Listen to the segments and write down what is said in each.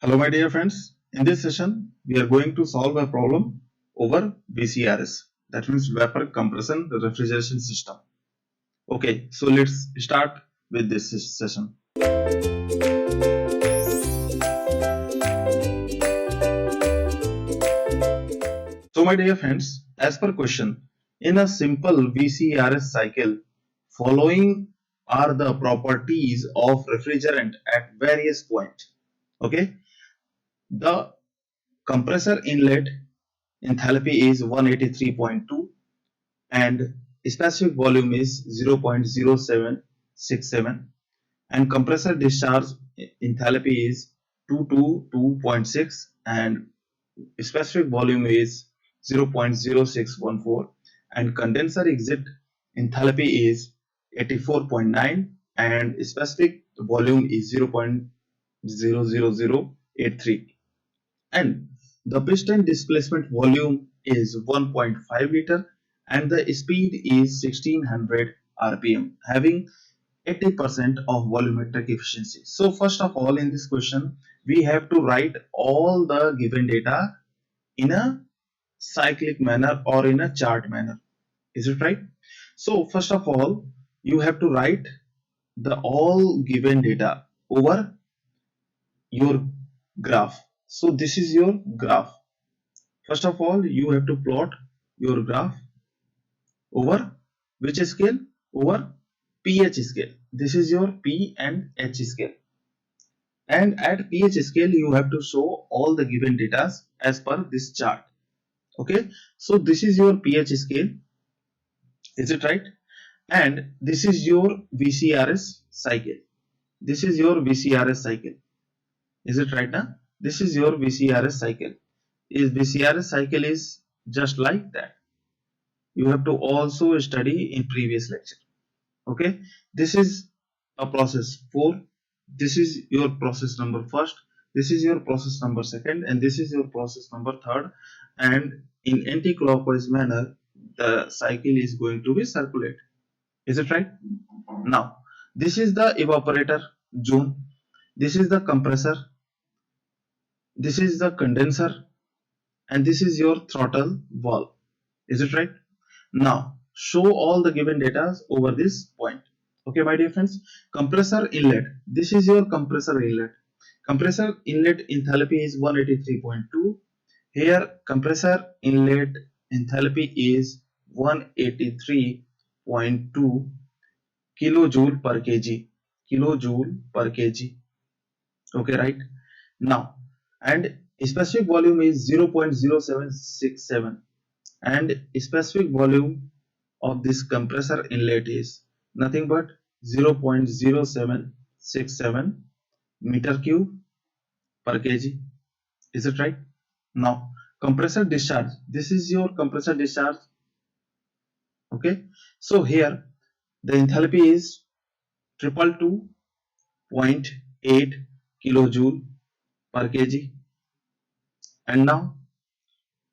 Hello my dear friends, in this session we are going to solve a problem over VCRS, that means vapor compression refrigeration system. Okay, so let's start with this session. So my dear friends, as per question, in a simple VCRS cycle, following are the properties of refrigerant at various points. Okay, the compressor inlet enthalpy is 183.2 and specific volume is 0.0767 and compressor discharge enthalpy is 222.6 and specific volume is 0.0614 and condenser exit enthalpy is 84.9 and specific volume is 0.00083 and the piston displacement volume is 1.5 liter and the speed is 1600 rpm having 80% of volumetric efficiency. So first of all, in this question we have to write all the given data in a cyclic manner or in a chart manner. Is it right? So first of all, you have to write the all given data over your graph. So this is your graph. First of all, you have to plot your graph over which scale? Over pH scale. This is your P and H scale. And at pH scale, you have to show all the given data as per this chart. Okay. So this is your pH scale. Is it right? And this is your VCRS cycle. This is your VCRS cycle. Is it right now? This is your VCRS cycle. Is VCRS cycle is just like that. You have to also study in previous lecture. Okay, this is a process 4. This is your process number first, this is your process number second, and this is your process number third, and in anti-clockwise manner the cycle is going to be circulate. Is it right? Now this is the evaporator zone, this is the compressor, this is the condenser, and this is your throttle valve. Is it right? Now show all the given data over this point. Okay my dear friends, compressor inlet, this is your compressor inlet. Compressor inlet enthalpy is 183.2. Here compressor inlet enthalpy is 183.2 kilojoule per kg. Kilojoule per kg. Okay, right? Now, and specific volume is 0.0767 and specific volume of this compressor inlet is nothing but 0.0767 meter cube per kg. Is it right? Now compressor discharge, this is your compressor discharge. Okay, so here the enthalpy is 222.8 kilojoule per kg, and now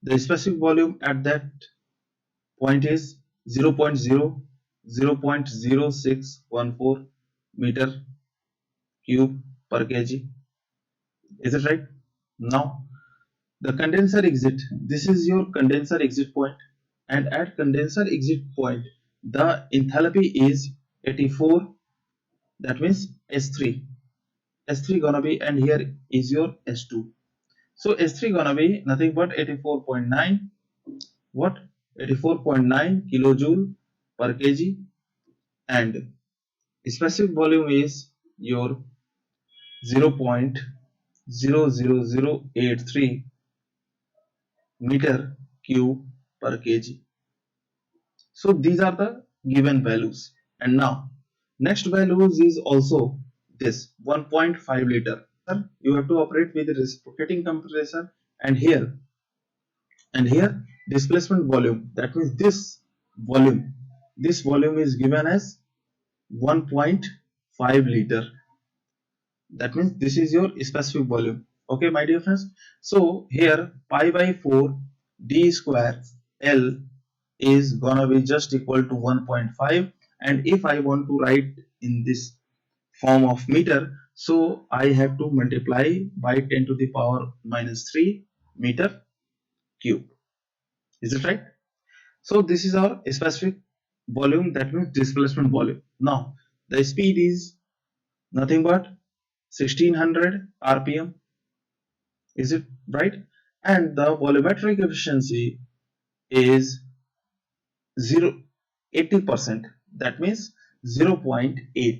the specific volume at that point is 0.0614 meter cube per kg. Is it right? Now the condenser exit, this is your condenser exit point, and at condenser exit point the enthalpy is 84, that means S3 gonna be, and here is your S2. So S3 gonna be nothing but 84.9, what, 84.9 kilojoule per kg, and specific volume is your 0.00083 meter cube per kg. So these are the given values, and now next values is also this 1.5 liter. You have to operate with reciprocating compressor, and here displacement volume, that means this volume is given as 1.5 liter. That means this is your specific volume. Okay my dear friends, so here pi by 4 d square L is gonna be just equal to 1.5, and if I want to write in this form of meter, So I have to multiply by 10 to the power minus 3 meter cube. Is it right? So this is our specific volume, that means displacement volume. Now the speed is nothing but 1600 rpm. Is it right? And the volumetric efficiency is 0 80%. That means 0.8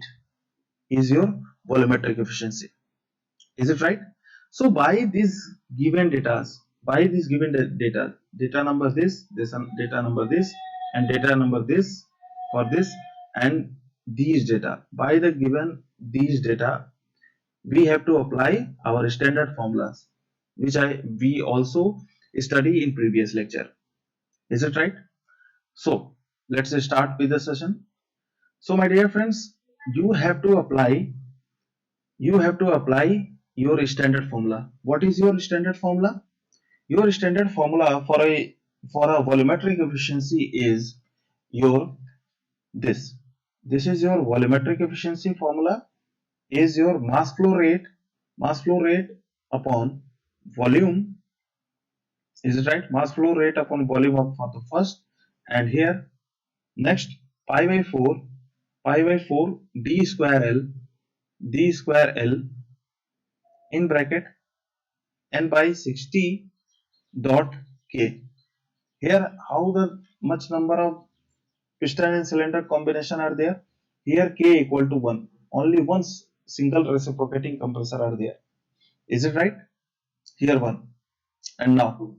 is your volumetric efficiency. Is it right? So by this given data, data number this data number this, and data number this for this, and these data, by the given these data, we have to apply our standard formulas, which we also study in previous lecture. Is it right? So let's start with the session. So my dear friends, you have to apply your standard formula. What is your standard formula? Your standard formula for a volumetric efficiency is your this. This is your volumetric efficiency formula, is your mass flow rate upon volume. Is it right? Mass flow rate upon volume of for the first, and here next pi by 4 d square L in bracket n by 60 dot k. Here how the much number of piston and cylinder combination are there? Here k equal to 1. Only one single reciprocating compressor are there. Is it right? Here 1. And now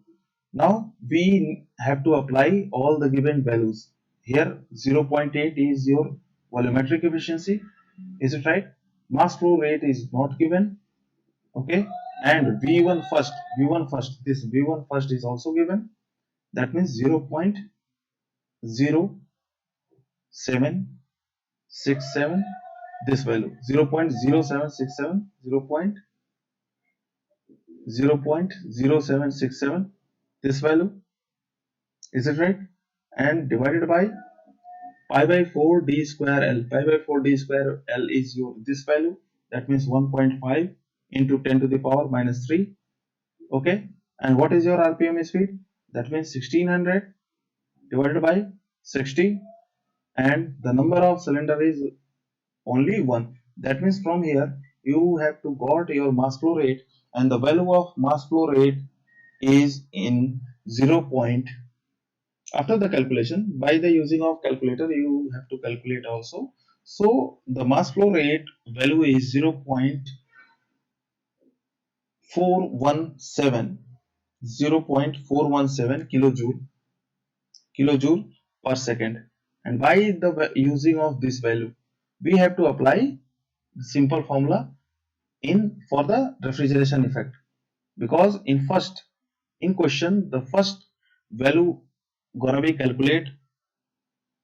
we have to apply all the given values. Here 0.8 is your volumetric efficiency. Is it right? Mass flow rate is not given. Okay. And V1 first, this V1 first is also given. That means 0.0767, this value 0.0767, 0.0767, this value. Is it right? And divided by pi by 4 d square L. Pi by 4 d square L is your this value. That means 1.5 into 10 to the power minus 3. Okay. And what is your RPM speed? That means 1600 divided by 60, and the number of cylinder is only 1. That means from here you have to got your mass flow rate, and the value of mass flow rate is in 0. After the calculation, by the using of calculator, you have to calculate also. So the mass flow rate value is 0.417, 0.417 kilojoule per second. And by the using of this value, we have to apply simple formula in for the refrigeration effect, because in question the first value gonna be calculate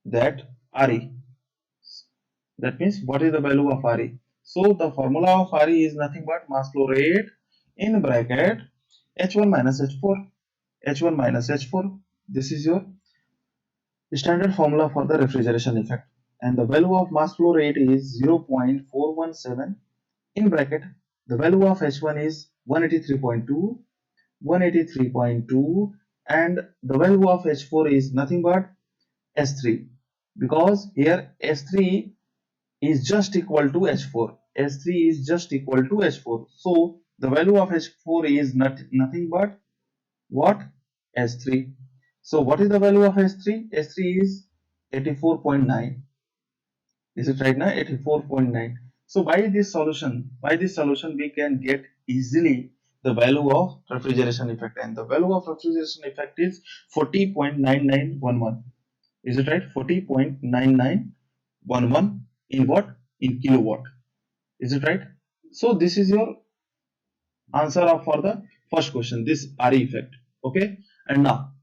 that RE. That means what is the value of RE? So the formula of RE is nothing but mass flow rate in bracket H1 minus H4. H1 minus H4. This is your standard formula for the refrigeration effect. And the value of mass flow rate is 0.417 in bracket. The value of H1 is 183.2, 183.2, and the value of H4 is nothing but S3, because here S3 is just equal to H4. S3 is just equal to H4. So the value of H4 is nothing but what? S3. So what is the value of S3? S3 is 84.9. Is it right now? 84.9. So by this solution we can get easily the value of refrigeration effect, and the value of refrigeration effect is 40.9911. Is it right? 40.9911 in what? In kilowatt. Is it right? So this is your answer for the first question, this RE effect. Okay. And now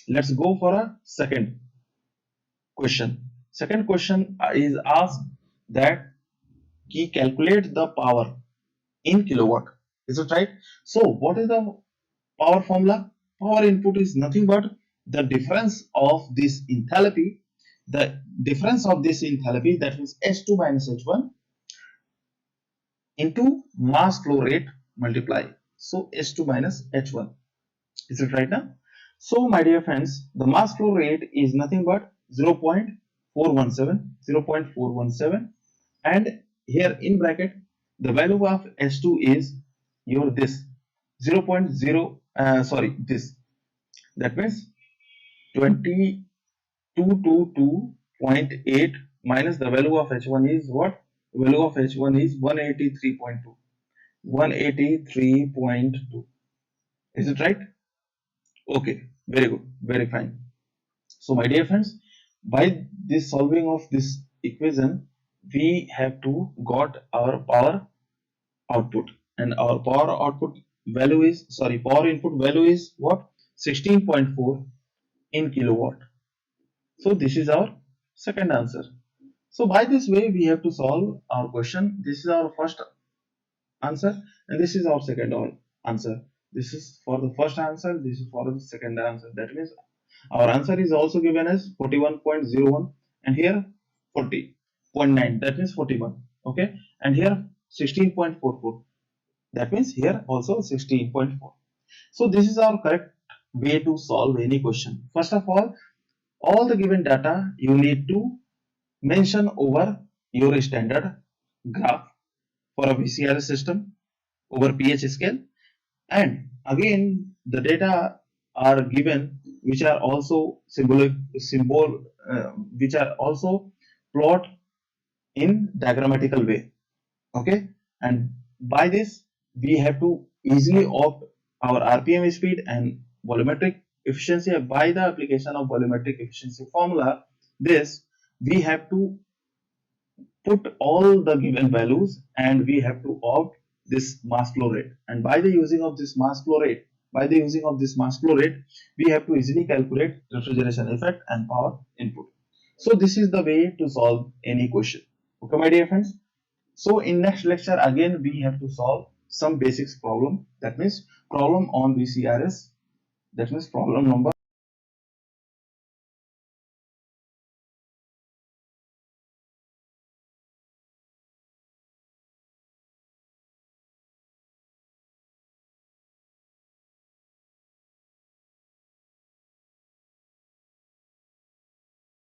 let's go for a second question. Second question is asked that he calculate the power in kilowatt. Is it right? So what is the power formula? Power input is nothing but the difference of this enthalpy. The difference of this enthalpy, that means H2 minus H1, into mass flow rate multiply. So H2 minus H1. Is it right now? So my dear friends, the mass flow rate is nothing but 0.417, 0.417, and here in bracket the value of H2 is your this 0.0 this, that means 2222.8 minus the value of H1 is what? The value of H1 is 183.2. 183.2. Is it right? Okay, very good, very fine. So my dear friends, by this solving of this equation, we have to got our power output, and our power output value is, power input value is what? 16.4 in kilowatt. So this is our second answer. So by this way we have to solve our question. This is our first answer and this is our second answer. This is for the first answer, this is for the second answer. That means our answer is also given as 41.01 and here 40.9, that means 41. Okay, and here 16.44, that means here also 16.4. So this is our correct way to solve any question. First of all the given data you need to mention over your standard graph for a VCRS system over pH scale, and again the data are given which are also which are also plot in diagrammatical way. Okay, and by this we have to easily opt our RPM speed and volumetric efficiency. By the application of volumetric efficiency formula, this we have to put all the given values and we have to opt this mass flow rate, and by the using of this mass flow rate, we have to easily calculate refrigeration effect and power input. So this is the way to solve any question. Okay my dear friends, so in next lecture again we have to solve some basics problem, that means problem on VCRS, that means problem number